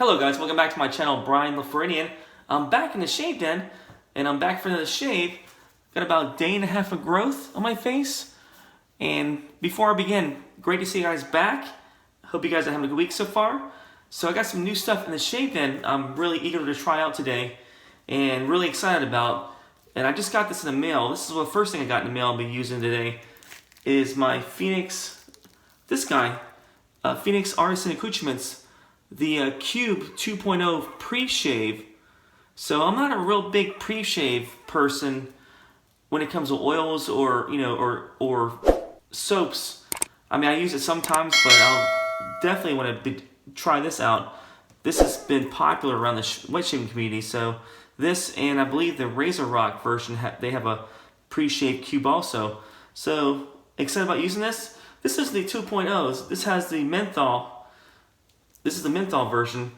Hello guys, welcome back to my channel, Brian LaFloridian. I'm back in the shave den, and I'm back for another shave. Got about a day and a half of growth on my face. And before I begin, great to see you guys back. Hope you guys are having a good week so far. So I got some new stuff in the shave den I'm really eager to try out today and really excited about. And I just got this in the mail. This is the first thing I got in the mail I'll be using today is my Phoenix, Phoenix Artisan Accoutrements. The Cube 2.0 pre-shave. So I'm not a real big pre-shave person when it comes to oils or or soaps. I mean, I use it sometimes, but I'll definitely want to try this out. This has been popular around the wet shaving community. So this, and I believe the Razor Rock version, they have a pre-shave cube also. So excited about using this. This is the 2.0s. This has the menthol. This is the menthol version,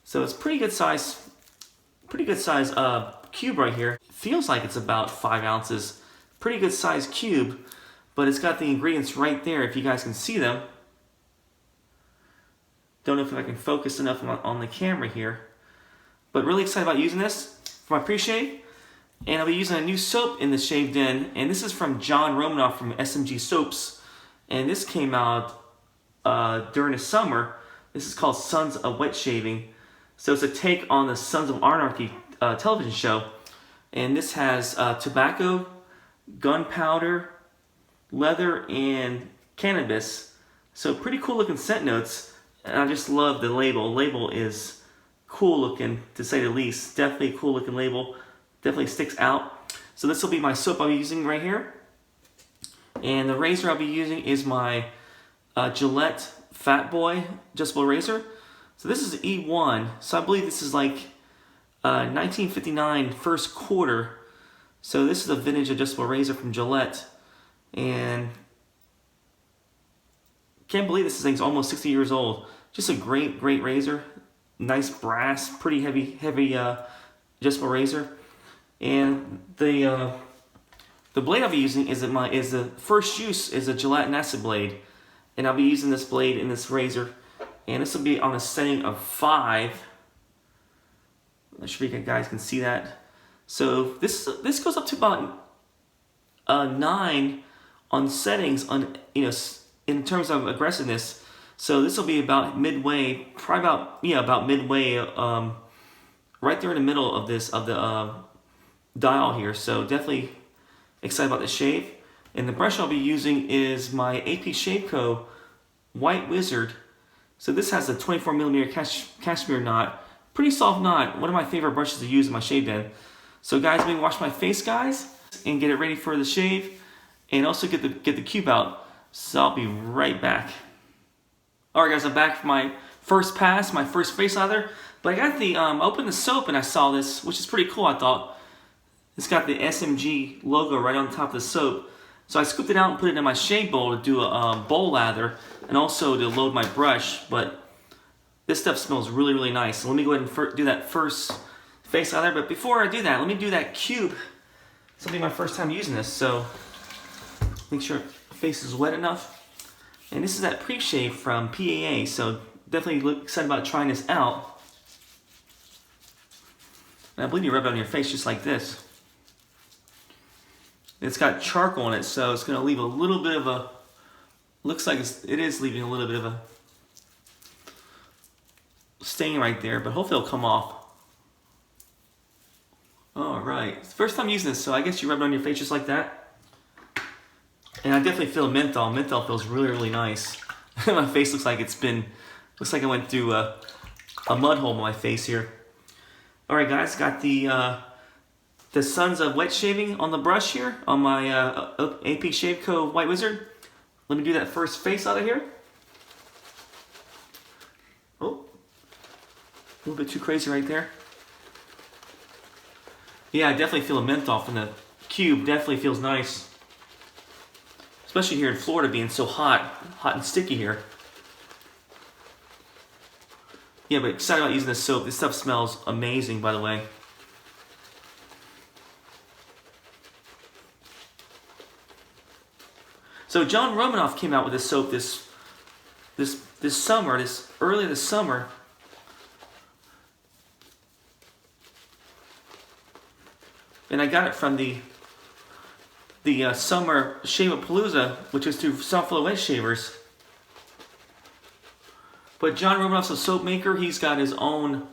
so it's pretty good size cube right here. It feels like it's about 5 ounces, pretty good size cube, but it's got the ingredients right there if you guys can see them. Don't know if I can focus enough on the camera here, but really excited about using this for my pre-shave. And I'll be using a new soap in the shave den, and this is from Jon Romanov from SMG Soaps, and this came out during the summer. This is called Sons of Wet Shaving. So it's a take on the Sons of Anarchy television show. And this has tobacco, gunpowder, leather, and cannabis. So pretty cool looking scent notes. And I just love the label. The label is cool looking, to say the least. Definitely a cool looking label. Definitely sticks out. So this will be my soap I'll be using right here. And the razor I'll be using is my Gillette Fatboy adjustable razor. So this is E1. So I believe this is like 1959 first quarter. So this is a vintage adjustable razor from Gillette, and can't believe this thing's almost 60 years old. Just a great razor. Nice brass, pretty heavy adjustable razor. And the blade I'll be using is the first use is a Gillette Nacet Blade. And I'll be using this blade in this razor. And this will be on a setting of 5. I'm not sure if you guys can see that. So this goes up to about 9 on settings on in terms of aggressiveness. So this will be about midway, probably about midway, right there in the middle of the dial here. So definitely excited about the shave. And the brush I'll be using is my APShave White Wizard. So this has a 24mm Cashmere knot. Pretty soft knot. One of my favorite brushes to use in my shave den. So guys, let me wash my face, guys, and get it ready for the shave, and also get the cube out. So I'll be right back. Alright guys, I'm back for my first pass, my first face lather. But I got I opened the soap and I saw this, which is pretty cool, I thought. It's got the SMG logo right on top of the soap. So I scooped it out and put it in my shave bowl to do a bowl lather, and also to load my brush. But this stuff smells really nice. So let me go ahead and do that first face lather. But before I do that, let me do that cube. This will be my first time using this, so make sure the face is wet enough. And this is that pre-shave from PAA, so definitely excited about trying this out. And I believe you rub it on your face just like this. It's got charcoal in it, so it's going to leave a little bit of a, looks like it is leaving a little bit of a stain right there, but hopefully it'll come off. Alright, it's the first time using this, so I guess you rub it on your face just like that. And I definitely feel menthol. Menthol feels really nice. My face looks like looks like I went through a mud hole in my face here. Alright guys, got the Sons of Wet Shaving on the brush here on my APShave White Wizard. Let me do that first face out of here. Oh, a little bit too crazy right there. Yeah, I definitely feel a menthol from the cube. Definitely feels nice. Especially here in Florida being so hot and sticky here. Yeah, but excited about using this soap. This stuff smells amazing, by the way. So Jon Romanov came out with this soap this summer, early this summer, and I got it from the summer Shave-A-Palooza, which is through Self-Flow Edge Shavers. But Jon Romanov's a soap maker. He's got his own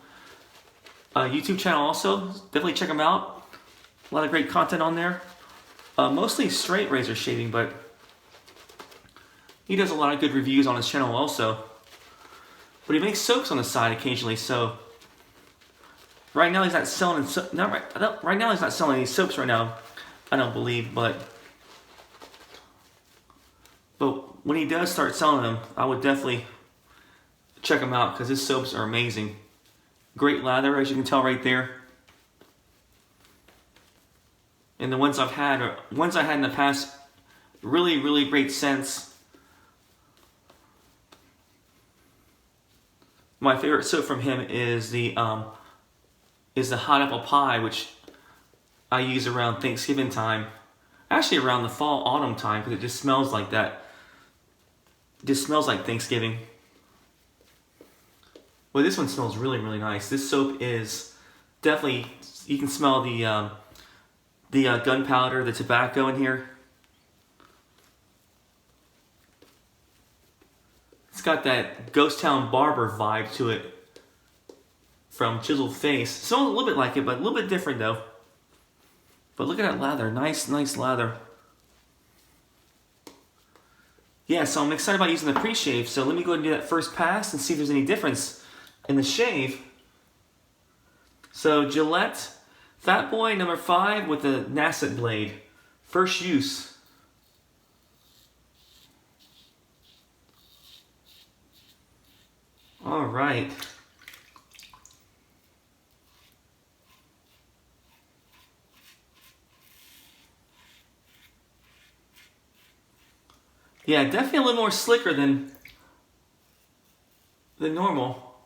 YouTube channel also. Definitely check him out. A lot of great content on there. Mostly straight razor shaving, but he does a lot of good reviews on his channel also. But he makes soaps on the side occasionally, so right now he's not selling right now he's not selling any soaps right now, I don't believe, but when he does start selling them, I would definitely check him out because his soaps are amazing. Great lather, as you can tell right there. And the ones I've had are ones I had in the past, really, really great scents. My favorite soap from him is the hot apple pie, which I use around Thanksgiving time. Actually around the fall, autumn time, because it just smells like that. It just smells like Thanksgiving. Well, this one smells really, really nice. This soap is definitely, you can smell the gunpowder, the tobacco in here. It's got that Ghost Town Barber vibe to it from Chiseled Face. Smells a little bit like it, but a little bit different though. But look at that lather, nice lather. Yeah, so I'm excited about using the pre-shave. So let me go ahead and do that first pass and see if there's any difference in the shave. So Gillette Fatboy number 5 with the Nacet Blade. First use. All right. Yeah, definitely a little more slicker than normal.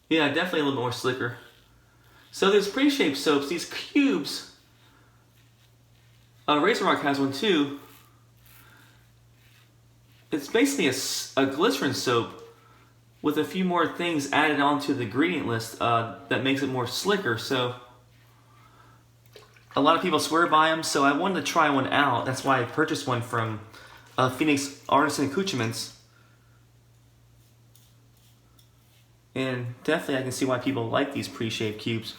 Yeah, definitely a little more slicker. So there's pre-shaped soaps, these cubes. Razor Rock has one too. It's basically a glycerin soap with a few more things added onto the ingredient list that makes it more slicker. So a lot of people swear by them, so I wanted to try one out. That's why I purchased one from Phoenix Artisan Accoutrements. And definitely I can see why people like these pre-shaved cubes.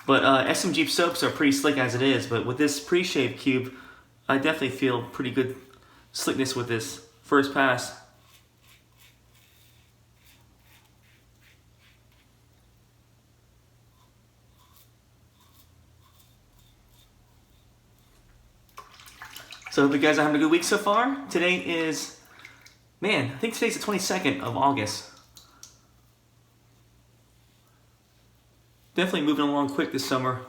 But SMG soaps are pretty slick as it is, but with this pre-shaved cube, I definitely feel pretty good slickness with this first pass. So hope you guys are having a good week so far. Today is, man, I think today's the 22nd of August. Definitely moving along quick this summer.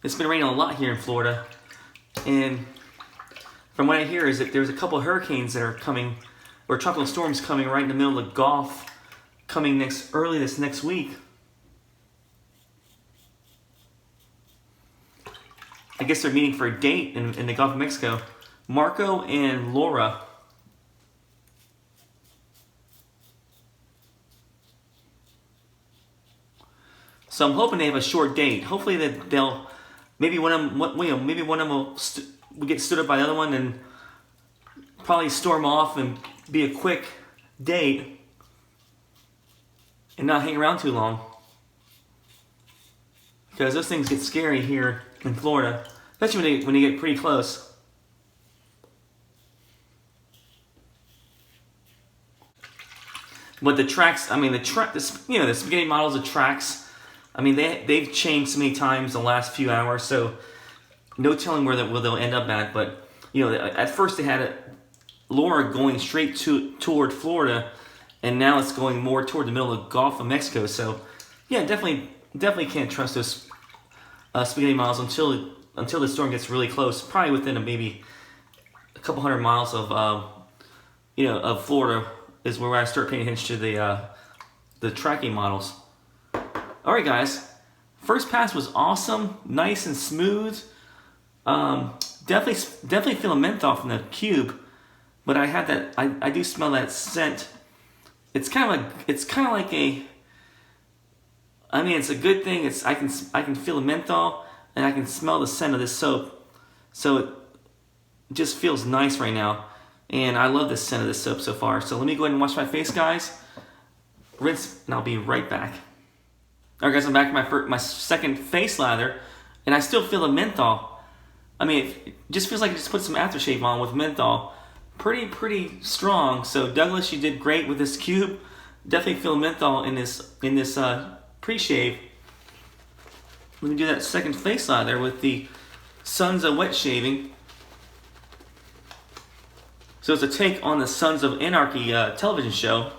It's been raining a lot here in Florida. And from what I hear is that there's a couple of hurricanes that are coming, or tropical storms coming right in the middle of the Gulf, coming early this next week. I guess they're meeting for a date in the Gulf of Mexico. Marco and Laura. So I'm hoping they have a short date. Hopefully that they'll, maybe one of them will get stood up by the other one and probably storm off and be a quick date and not hang around too long. Because those things get scary here in Florida, especially when they get pretty close. But the tracks, I mean, the spaghetti models of tracks, I mean, they've changed so many times the last few hours, so no telling where they'll end up at. But you know, at first they had Laura going straight toward Florida, and now it's going more toward the middle of the Gulf of Mexico. So yeah, definitely can't trust those spaghetti models until the storm gets really close. Probably within maybe a couple hundred miles of of Florida is where I start paying attention to the tracking models. All right, guys. First pass was awesome, nice and smooth. Definitely feel a menthol from the cube, but I had that. I do smell that scent. It's kind of like a. I mean, it's a good thing. I can feel the menthol and I can smell the scent of this soap, so it just feels nice right now. And I love the scent of this soap so far. So let me go ahead and wash my face, guys. Rinse, and I'll be right back. Alright guys, I'm back to my second face lather, and I still feel the menthol. I mean, it just feels like I just put some aftershave on with menthol. Pretty strong. So Douglas, you did great with this cube. Definitely feel menthol in this pre-shave. Let me do that second face lather with the Sons of Wet Shaving. So it's a take on the Sons of Anarchy television show.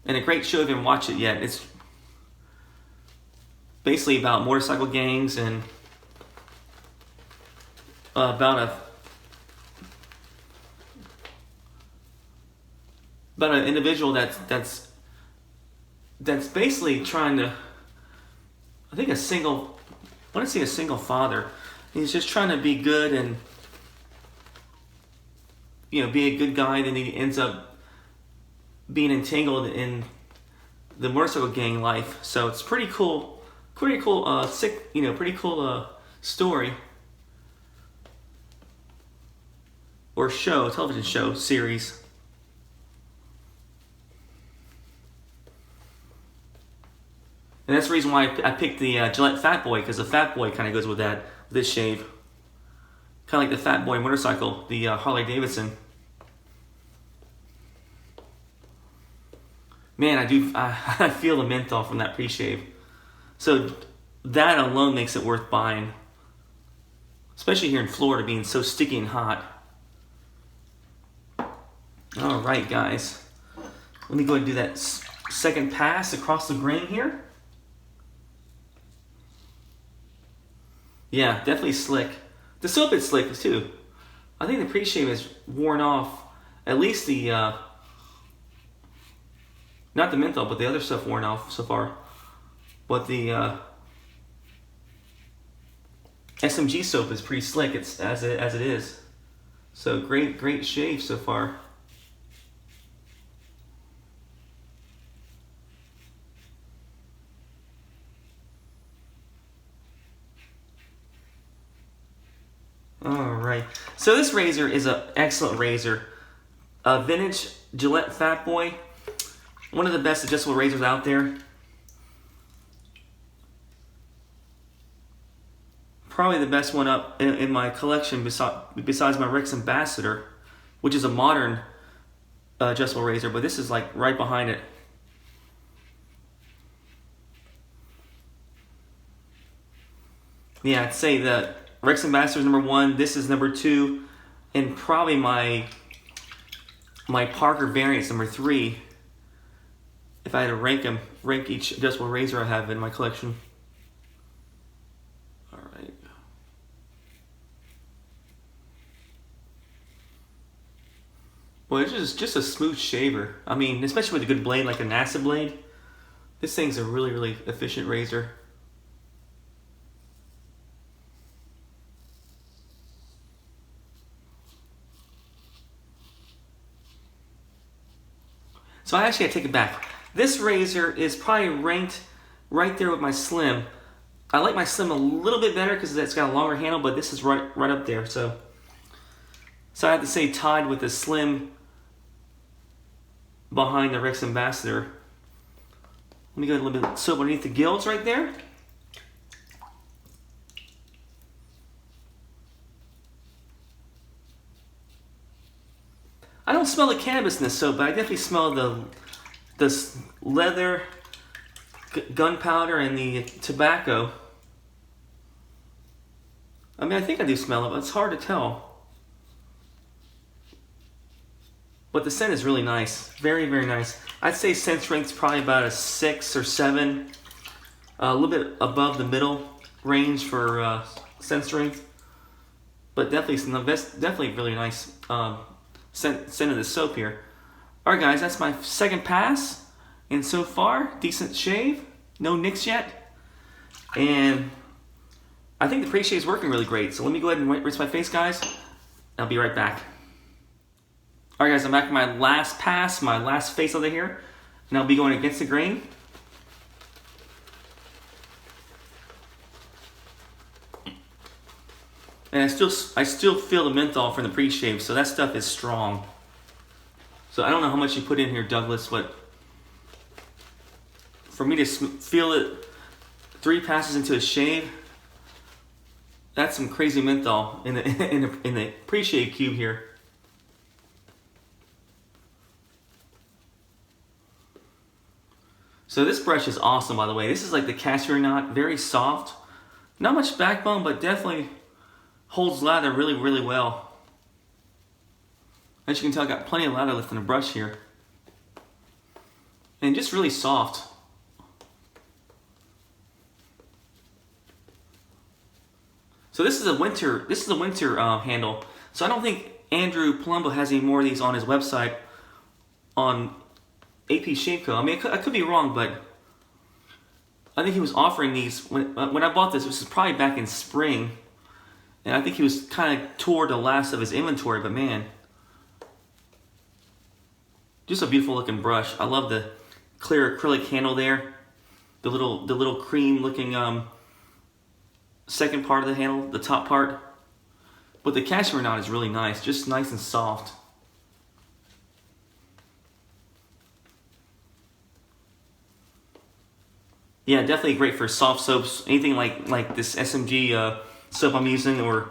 And a great show if you haven't watched it yet. It's basically about motorcycle gangs and about an individual that's basically trying to, I want to say a single father. He's just trying to be good and, you know, be a good guy. Then he ends up being entangled in the motorcycle gang life. So it's pretty cool, pretty cool story or show, television show series. And that's the reason why I picked the Gillette Fatboy, because the Fatboy kind of goes with this shave. Kind of like the Fatboy motorcycle, the Harley Davidson. Man, I feel the menthol from that pre-shave. So that alone makes it worth buying. Especially here in Florida being so sticky and hot. Alright guys. Let me go ahead and do that second pass across the grain here. Yeah, definitely slick. The soap is slick too. I think the pre-shave is worn off. At least the, not the menthol, but the other stuff worn off so far. But the SMG soap is pretty slick. It's as it is. So great shave so far. Alright, so this razor is an excellent razor. A vintage Gillette Fatboy. One of the best adjustable razors out there. Probably the best one up in my collection besides my Rex Ambassador, which is a modern adjustable razor, but this is like right behind it. Yeah, I'd say that Rex Ambassador is number 1. This is number 2, and probably my Parker variant is number 3. If I had to rank each adjustable razor I have in my collection. All right. Well, it's just a smooth shaver. I mean, especially with a good blade like a Nacet Blade. This thing's a really efficient razor. So I actually gotta take it back. This razor is probably ranked right there with my Slim. I like my Slim a little bit better because it's got a longer handle, but this is right up there. So I have to say tied with the Slim behind the Rex Ambassador. Let me go a little bit of soap underneath the gills right there. I don't smell the cannabis in this soap, but I definitely smell the leather, gunpowder, and the tobacco. I mean, I think I do smell it, but it's hard to tell. But the scent is really nice. Very nice. I'd say scent strength's probably about a 6 or 7. A little bit above the middle range for scent strength. But definitely really nice scent of the soap here. Alright guys, that's my second pass. And so far, decent shave. no nicks yet. And I think the pre-shave is working really great. So let me go ahead and rinse my face, guys. I'll be right back. Alright guys, I'm back with my last pass, my last face over here. And I'll be going against the grain. And I still feel the menthol from the pre-shave, so that stuff is strong. So I don't know how much you put in here, Douglas, but for me to feel it 3 passes into a shave, that's some crazy menthol in the pre-shave cube here. So this brush is awesome, by the way. This is like the Cashmere knot, very soft. Not much backbone, but definitely holds lather really, really well. As you can tell, I got plenty of lather left in the brush here. And just really soft. So this is a winter handle. So I don't think Andrew Palumbo has any more of these on his website on APShave Co. I mean, I could be wrong, but I think he was offering these when I bought this. This was probably back in spring, and I think he was kind of toward the last of his inventory. But man, just a beautiful looking brush. I love the clear acrylic handle there, the little cream looking second part of the handle, the top part. But the Cashmere knot is really nice, just nice and soft. Yeah, definitely great for soft soaps. Anything like this SMG soap I'm using, or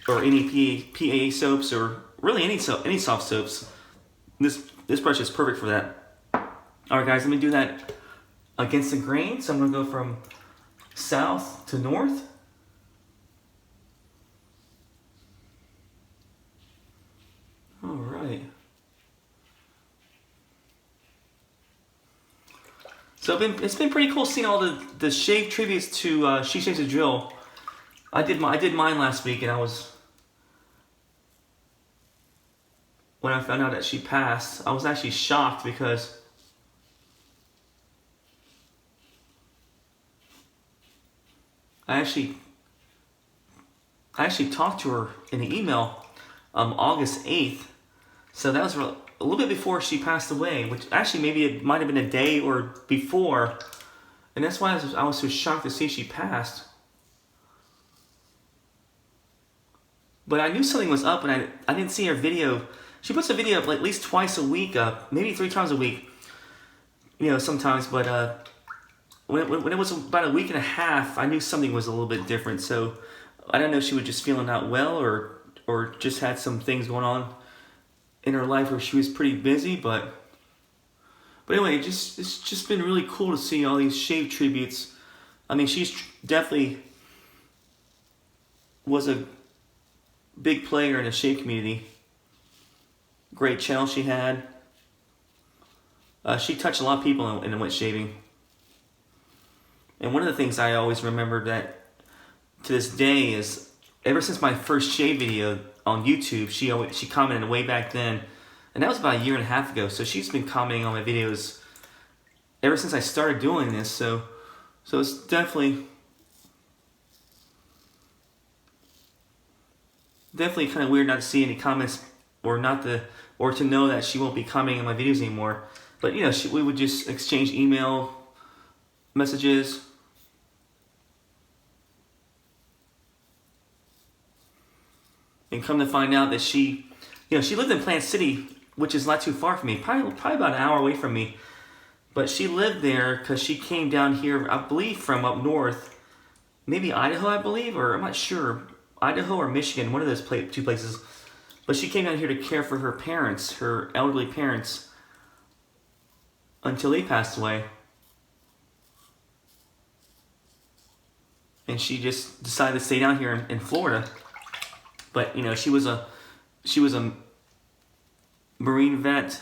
any PAA soaps, or really any soft soaps. This brush is perfect for that. All right, guys, let me do that against the grain. So I'm gonna go from south to north. All right. So it's been pretty cool seeing all the shave tributes to She Shaves a Drill. I did mine last week, and when I found out that she passed, I was actually shocked because I actually talked to her in an email August 8th. So that was a little bit before she passed away, which actually maybe it might have been a day or before. And that's why I was so shocked to see she passed. But I knew something was up, and I didn't see her video. She puts a video up like at least twice a week, maybe 3 times a week, you know, sometimes. But when it was about a week and a half, I knew something was a little bit different. So I don't know if she was just feeling not well, or just had some things going on in her life where she was pretty busy. But anyway, it's just been really cool to see all these shave tributes. I mean, she's definitely was a big player in the shave community. Great channel she had. She touched a lot of people in wet shaving. And one of the things I always remember that to this day is, ever since my first shave video on YouTube, she commented way back then, and that was about a year and a half ago. So she's been commenting on my videos ever since I started doing this. So it's definitely kind of weird not to see any comments, or to know that she won't be commenting on my videos anymore. But you know, we would just exchange email messages. And come to find out that she lived in Plant City, which is not too far from me, probably about an hour away from me. But she lived there because she came down here, I believe, from up north, maybe Idaho, I believe, or I'm not sure, Idaho or Michigan, one of those 2 places. But she came down here to care for her parents, her elderly parents, until they passed away. And she just decided to stay down here in Florida. But you know, she was a Marine vet.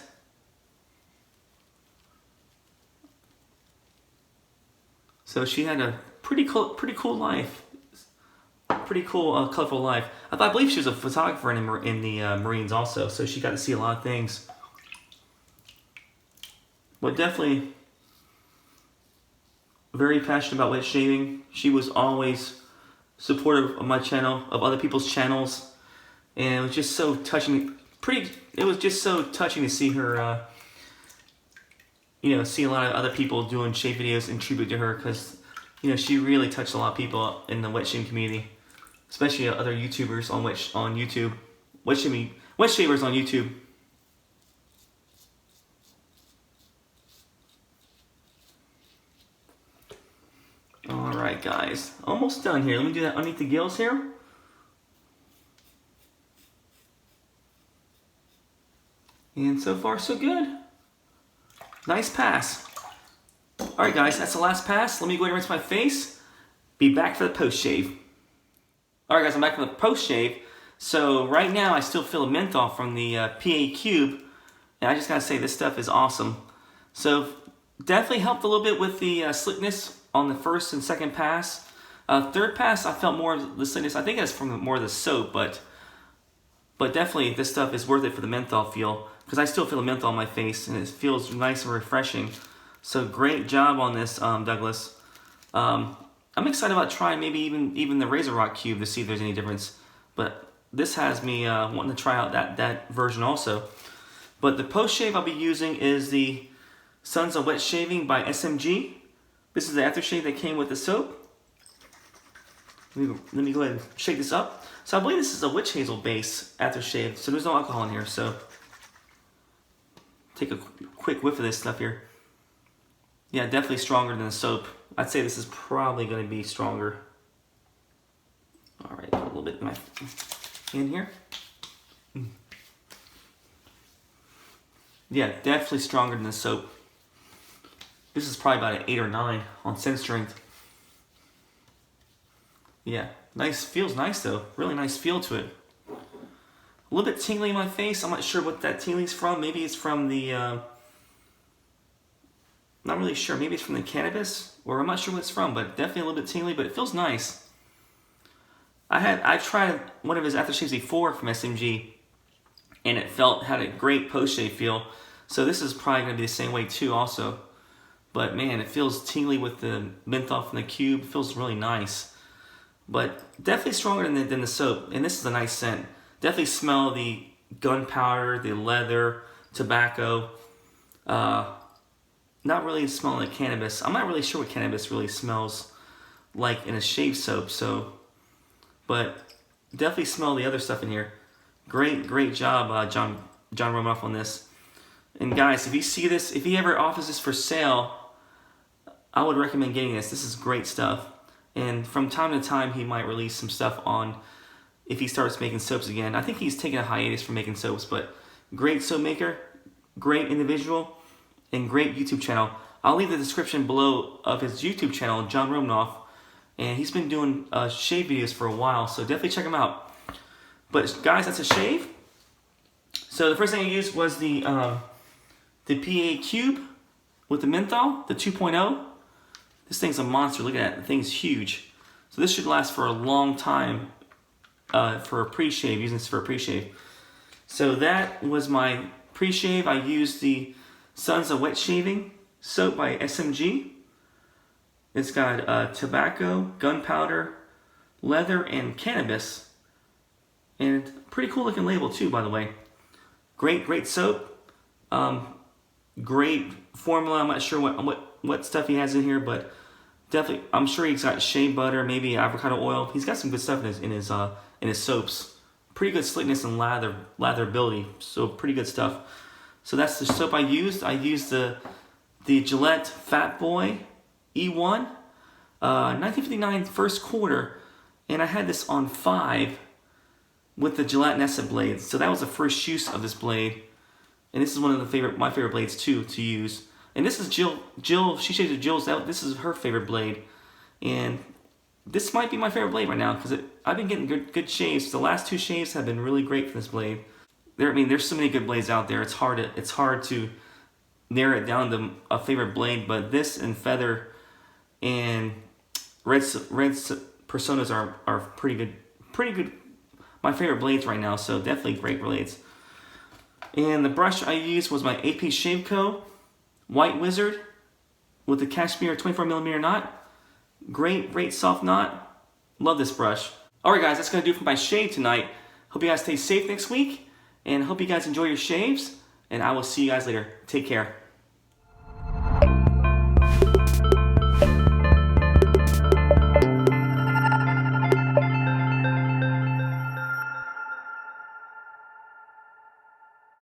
So she had a pretty cool life, pretty cool, colorful life. I believe she was a photographer in the Marines also, so she got to see a lot of things. But definitely very passionate about wet shaving. She was always supportive of my channel, of other people's channels, and it was just so touching. It was just so touching to see her, you know, see a lot of other people doing shave videos in tribute to her, because, you know, she really touched a lot of people in the wet shaving community, especially other YouTubers on YouTube, wet shavers on YouTube. Alright guys, almost done here. Let me do that underneath the gills here. And so far so good. Nice pass. Alright guys, that's the last pass. Let me go ahead and rinse my face. Be back for the post shave. Alright guys, I'm back for the post shave. So right now I still feel a menthol from the PAA cube. And I just gotta say, this stuff is awesome. So definitely helped a little bit with the slickness on the first and second pass. Third pass, I felt more of the slickness. I think it's from more of the soap, but definitely this stuff is worth it for the menthol feel, because I still feel the menthol on my face, and it feels nice and refreshing. So great job on this, Douglas. I'm excited about trying maybe even the Razor Rock cube to see if there's any difference. But this has me wanting to try out that version also. But the post shave I'll be using is the Sons of Wet Shaving by SMG. This is the aftershave that came with the soap. Let me go ahead and shake this up. So I believe this is a witch hazel base aftershave, so there's no alcohol in here. So take a quick whiff of this stuff here. Yeah, definitely stronger than the soap. I'd say this is probably going to be stronger. All right, put a little bit in my hand here. Yeah, definitely stronger than the soap. This is probably about an 8 or 9 on scent strength. Yeah, nice, feels nice though. Really nice feel to it. A little bit tingly in my face. I'm not sure what that tingling's from. Maybe it's from the, not really sure. Maybe it's from the cannabis, or I'm not sure what it's from, but definitely a little bit tingly, but it feels nice. I tried one of his aftershaves before from SMG, and it had a great post-shave feel. So this is probably going to be the same way too also. But man, it feels tingly with the menthol from the cube. It feels really nice. But definitely stronger than the soap. And this is a nice scent. Definitely smell the gunpowder, the leather, tobacco. Not really smelling like cannabis. I'm not really sure what cannabis really smells like in a shave soap. But definitely smell the other stuff in here. Great job, Jon Romanov on this. And guys, if you see this, if he ever offers this for sale, I would recommend getting this. This is great stuff. And from time to time, he might release some stuff on, if he starts making soaps again. I think he's taking a hiatus from making soaps, but great soap maker, great individual, and great YouTube channel. I'll leave the description below of his YouTube channel, Jon Romanov, and he's been doing shave videos for a while, so definitely check him out. But guys, that's a shave. So the first thing I used was the PAA cube with the menthol, the 2.0. This thing's a monster. Look at that. The thing's huge. So this should last for a long time for a pre-shave, using this for a pre-shave. So that was my pre-shave. I used the Sons of Wet Shaving soap by SMG. It's got tobacco, gunpowder, leather, and cannabis. And pretty cool looking label too, by the way. Great soap. Great formula. I'm not sure what stuff he has in here, but definitely, I'm sure he's got shea butter, maybe avocado oil. He's got some good stuff in his soaps. Pretty good slickness and latherability. So pretty good stuff. So that's the soap I used. I used the Gillette Fatboy E1, 1959 first quarter, and I had this on 5 with the Gillette Nacet Blade. So that was the first use of this blade. And this is one of my favorite blades too to use. And this is Jill, she shaves with Jill's, this is her favorite blade. And this might be my favorite blade right now, because I've been getting good shaves. The last 2 shaves have been really great for this blade. There's so many good blades out there. It's hard to narrow it down to a favorite blade, but this and Feather and Red Personas are pretty good. My favorite blades right now, so definitely great blades. And the brush I used was my APShave Co. White Wizard. with the Cashmere 24mm knot. Great soft knot. Love this brush. Alright guys, that's going to do it for my shave tonight. Hope you guys stay safe next week, and hope you guys enjoy your shaves, and I will see you guys later. Take care.